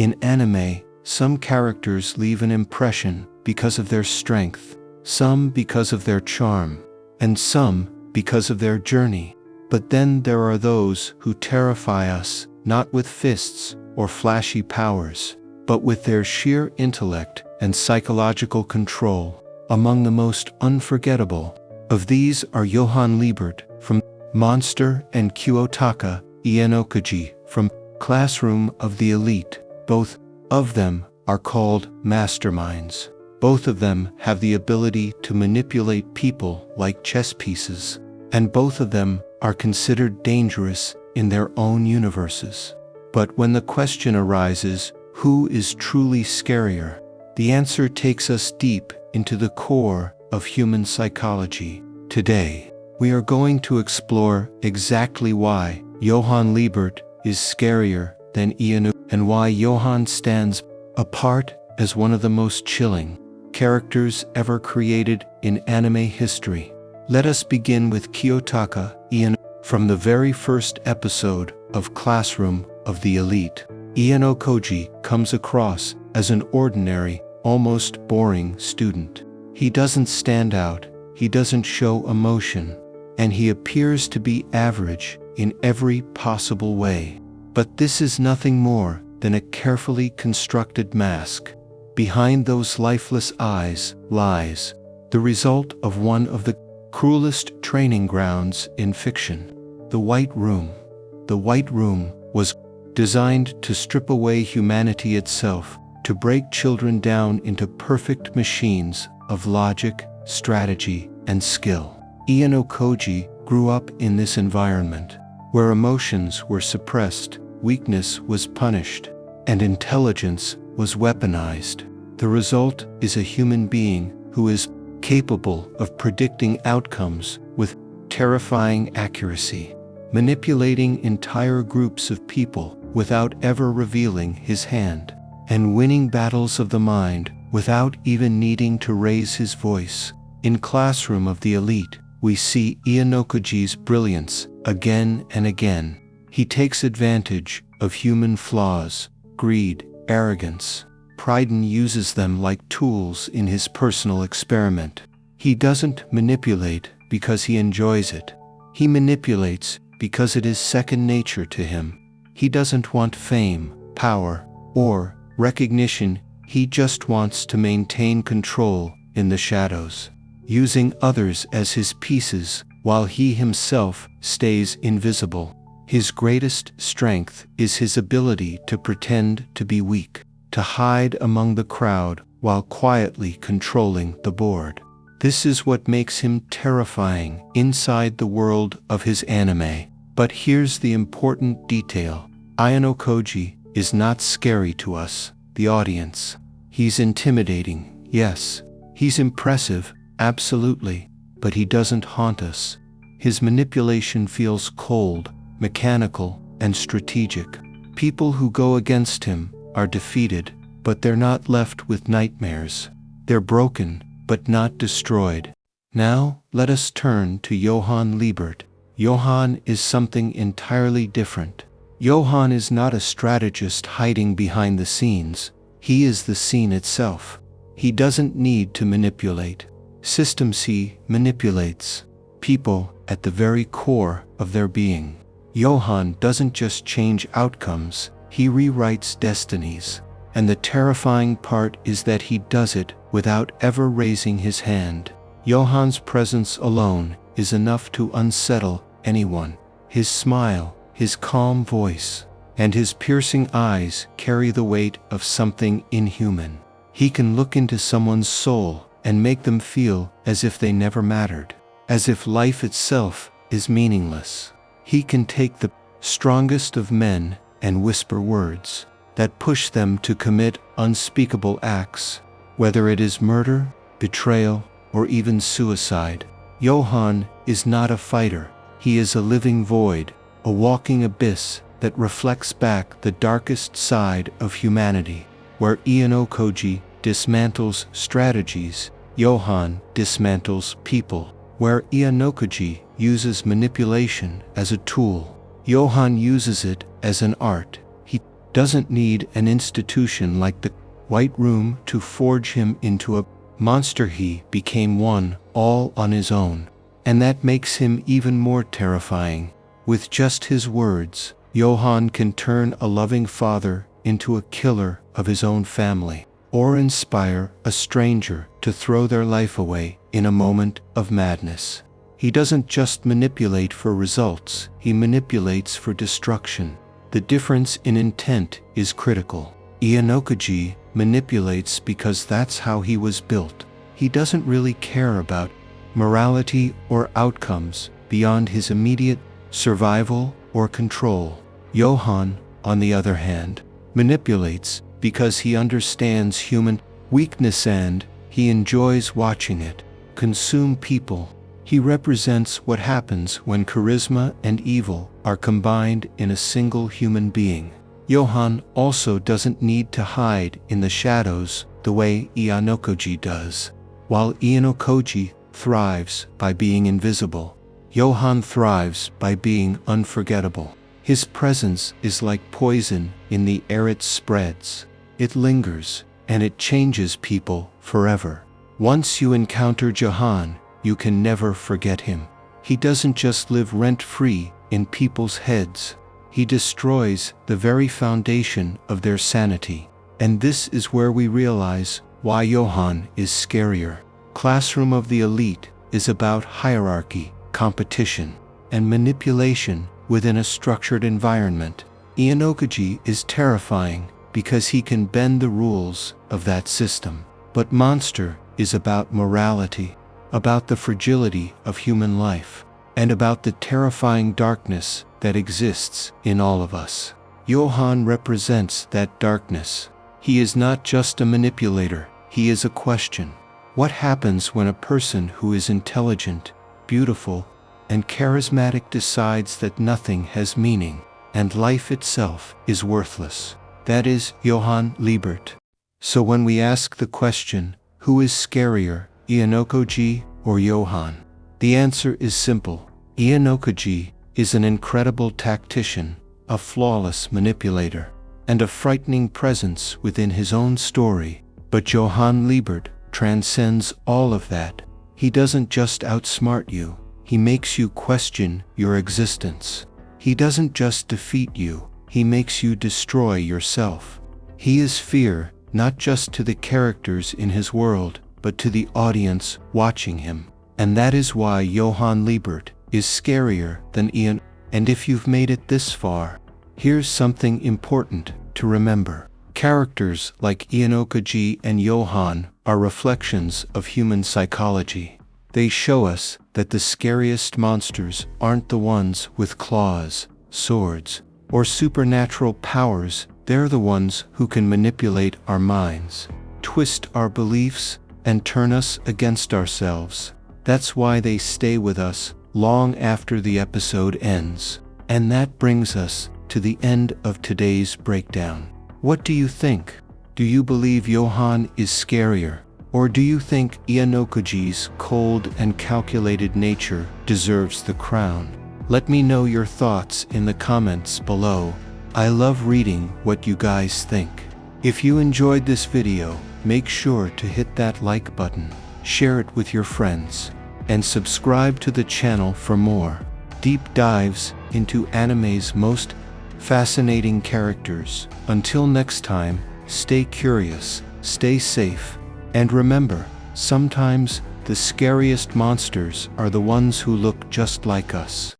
In anime, some characters leave an impression because of their strength, some because of their charm, and some because of their journey. But then there are those who terrify us, not with fists or flashy powers, but with their sheer intellect and psychological control. Among the most unforgettable of these are Johan Liebert from Monster and Kiyotaka Ayanokoji from Classroom of the Elite. Both of them are called masterminds. Both of them have the ability to manipulate people like chess pieces, and both of them are considered dangerous in their own universes. But when the question arises, who is truly Scarier? The answer takes us deep into the core of human psychology. Today, we are going to explore exactly why Johan Liebert is scarier than Ayanokoji, and why Johan stands apart as one of the most chilling characters ever created in anime history. Let us begin with Kiyotaka Ayanokoji. From the very first episode of Classroom of the Elite, Ayanokoji comes across as an ordinary, almost boring student. He doesn't stand out, he doesn't show emotion, and he appears to be average in every possible way. But this is nothing more than a carefully constructed mask. Behind those lifeless eyes lies the result of one of the cruelest training grounds in fiction. The White Room. The White Room was designed to strip away humanity itself, to break children down into perfect machines of logic, strategy, and skill. Ayanokoji grew up in this environment, where emotions were suppressed, weakness was punished, and intelligence was weaponized. The result is a human being who is capable of predicting outcomes with terrifying accuracy, manipulating entire groups of people without ever revealing his hand, and winning battles of the mind without even needing to raise his voice. In Classroom of the Elite, we see Ayanokoji's brilliance again and again. He takes advantage of human flaws, greed, arrogance, pride, and uses them like tools in his personal experiment. He doesn't manipulate because he enjoys it. He manipulates because it is second nature to him. He doesn't want fame, power, or recognition. He just wants to maintain control in the shadows, using others as his pieces while he himself stays invisible. His greatest strength is his ability to pretend to be weak, to hide among the crowd while quietly controlling the board. This is what makes him terrifying inside the world of his anime. But here's the important detail. Ayanokoji is not scary to us, the audience. He's intimidating, yes. He's impressive, absolutely. But he doesn't haunt us. His manipulation feels cold, mechanical, and strategic. People who go against him are defeated, but they're not left with nightmares. They're broken, but not destroyed. Now, let us turn to Johan Liebert. Johan is something entirely different. Johan is not a strategist hiding behind the scenes. He is the scene itself. He doesn't need to manipulate. System C manipulates people at the very core of their being. Johan doesn't just change outcomes, he rewrites destinies. And the terrifying part is that he does it without ever raising his hand. Johan's presence alone is enough to unsettle anyone. His smile, his calm voice, and his piercing eyes carry the weight of something inhuman. He can look into someone's soul and make them feel as if they never mattered, as if life itself is meaningless. He can take the strongest of men and whisper words that push them to commit unspeakable acts, whether it is murder, betrayal, or even suicide. Johan is not a fighter. He is a living void, a walking abyss that reflects back the darkest side of humanity. Where Ayanokoji dismantles strategies, Johan dismantles people. Where Ayanokoji uses manipulation as a tool, Johan uses it as an art. He doesn't need an institution like the White Room to forge him into a monster. He became one, all on his own. And that makes him even more terrifying. With just his words, Johan can turn a loving father into a killer of his own family, or inspire a stranger to throw their life away in a moment of madness. He doesn't just manipulate for results, he manipulates for destruction. The difference in intent is critical. Ayanokoji manipulates because that's how he was built. He doesn't really care about morality or outcomes beyond his immediate survival or control. Johan, on the other hand, manipulates because he understands human weakness and he enjoys watching it consume people. He represents what happens when charisma and evil are combined in a single human being. Johan also doesn't need to hide in the shadows the way Ayanokoji does. While Ayanokoji thrives by being invisible, Johan thrives by being unforgettable. His presence is like poison in the air. It spreads, it lingers, and it changes people forever. Once you encounter Johan, you can never forget him. He doesn't just live rent-free in people's heads. He destroys the very foundation of their sanity. And this is where we realize why Johan is scarier. Classroom of the Elite is about hierarchy, competition, and manipulation within a structured environment. Ayanokoji is terrifying because he can bend the rules of that system. But Monster is about morality, about the fragility of human life, and about the terrifying darkness that exists in all of us. Johan represents that darkness. He is not just a manipulator, he is a question. What happens when a person who is intelligent, beautiful, and charismatic decides that nothing has meaning, and life itself is worthless? That is Johan Liebert. So when we ask the question, who is scarier, Ayanokoji or Johan? The answer is simple. Ayanokoji is an incredible tactician, a flawless manipulator, and a frightening presence within his own story. But Johan Liebert transcends all of that. He doesn't just outsmart you, he makes you question your existence. He doesn't just defeat you, he makes you destroy yourself. He is fear, not just to the characters in his world, but to the audience watching him. And that is why Johan Liebert is scarier than Ian. And if you've made it this far, here's something important to remember. Characters like Ayanokoji and Johan are reflections of human psychology. They show us that the scariest monsters aren't the ones with claws, swords, or supernatural powers. They're the ones who can manipulate our minds, twist our beliefs, and turn us against ourselves. That's why they stay with us long after the episode ends. And that brings us to the end of today's breakdown. What do you think? Do you believe Johan is scarier? Or do you think Ayanokoji's cold and calculated nature deserves the crown? Let me know your thoughts in the comments below. I love reading what you guys think. If you enjoyed this video, make sure to hit that like button, share it with your friends, and subscribe to the channel for more deep dives into anime's most fascinating characters. Until next time, stay curious, stay safe, and remember, sometimes the scariest monsters are the ones who look just like us.